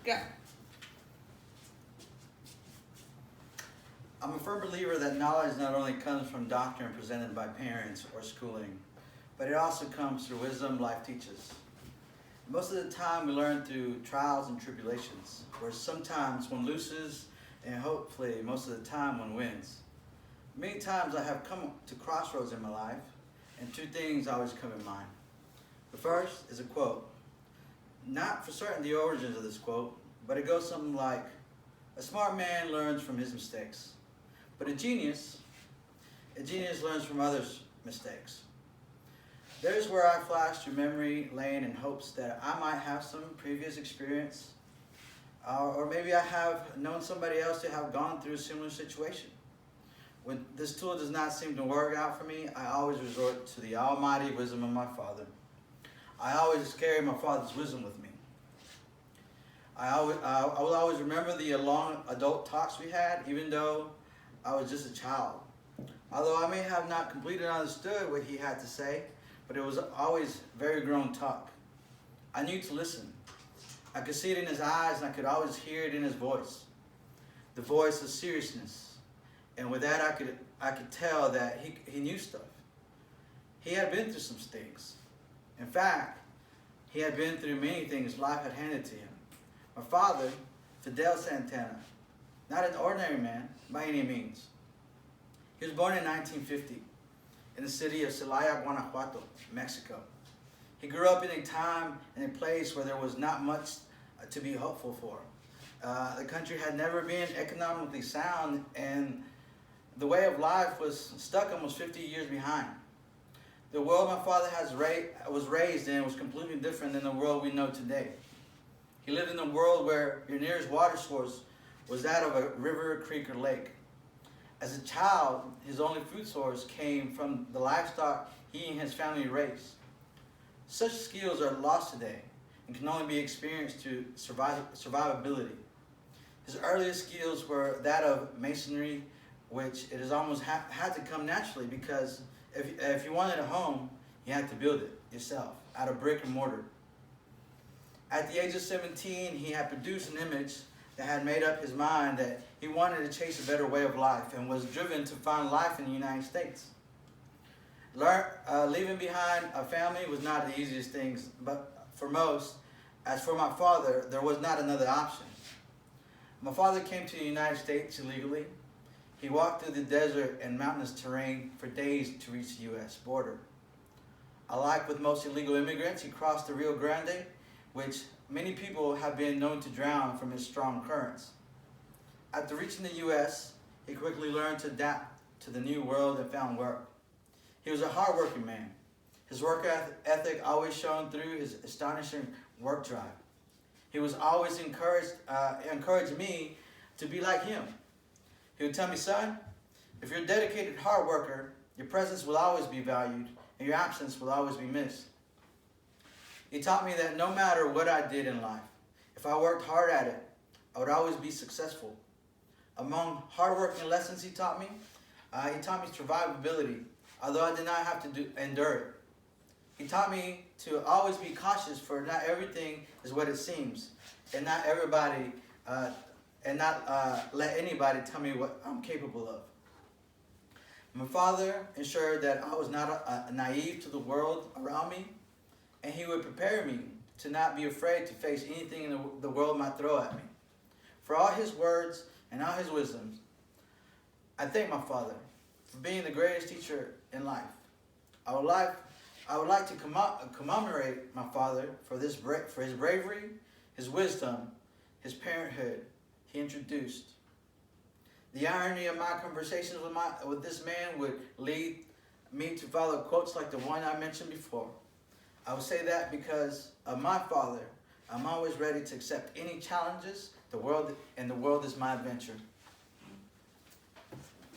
Go. I'm a firm believer that knowledge not only comes from doctrine presented by parents or schooling, but it also comes through wisdom life teaches. Most of the time we learn through trials and tribulations, where sometimes one loses and hopefully most of the time one wins. Many times I have come to crossroads in my life, and two things always come in mind. The first is a quote. Not for certain the origins of this quote, but it goes something like, "A smart man learns from his mistakes, but a genius learns from others' mistakes." There's where I flash through memory lane in hopes that I might have some previous experience, or maybe I have known somebody else to have gone through a similar situation. When this tool does not seem to work out for me, I always resort to the almighty wisdom of my Father. I always carry my Father's wisdom with me. I will always remember the long adult talks we had, even though I was just a child. Although I may have not completely understood what he had to say, but it was always very grown talk. I knew to listen. I could see it in his eyes, and I could always hear it in his voice. The voice of seriousness. And with that, I could tell that he knew stuff. He had been through some things. In fact, he had been through many things life had handed to him. My father, Fidel Santana, not an ordinary man by any means. He was born in 1950 in the city of Celaya, Guanajuato, Mexico. He grew up in a time and a place where there was not much to be hopeful for. The country had never been economically sound, and the way of life was stuck almost 50 years behind. The world my father was raised in was completely different than the world we know today. He lived in a world where your nearest water source was that of a river, creek, or lake. As a child, his only food source came from the livestock he and his family raised. Such skills are lost today and can only be experienced through survivability. His earliest skills were that of masonry, which it has almost had to come naturally, because if you wanted a home, you had to build it yourself out of brick and mortar. At the age of 17, he had produced an image that had made up his mind that he wanted to chase a better way of life and was driven to find life in the United States. Leaving behind a family was not the easiest thing, but for most, as for my father, there was not another option. My father came to the United States illegally. He walked through the desert and mountainous terrain for days to reach the U.S. border. Alike with most illegal immigrants, he crossed the Rio Grande, which many people have been known to drown from its strong currents. After reaching the U.S., he quickly learned to adapt to the new world and found work. He was a hard-working man. His work ethic always shone through his astonishing work drive. He was always encouraged me to be like him. He would tell me, "Son, if you're a dedicated hard worker, your presence will always be valued and your absence will always be missed." He taught me that no matter what I did in life, if I worked hard at it, I would always be successful. Among hard-working lessons he taught me survivability, although I did not have to endure it. He taught me to always be cautious, for not everything is what it seems, and not let anybody tell me what I'm capable of. My father ensured that I was not naive to the world around me, and he would prepare me to not be afraid to face anything the world might throw at me. For all his words and all his wisdoms, I thank my father for being the greatest teacher in life. I would like to commemorate my father for his bravery, his wisdom, his parenthood he introduced. The irony of my conversations with this man would lead me to follow quotes like the one I mentioned before. I would say that because of my father, I'm always ready to accept any challenges the world is my adventure.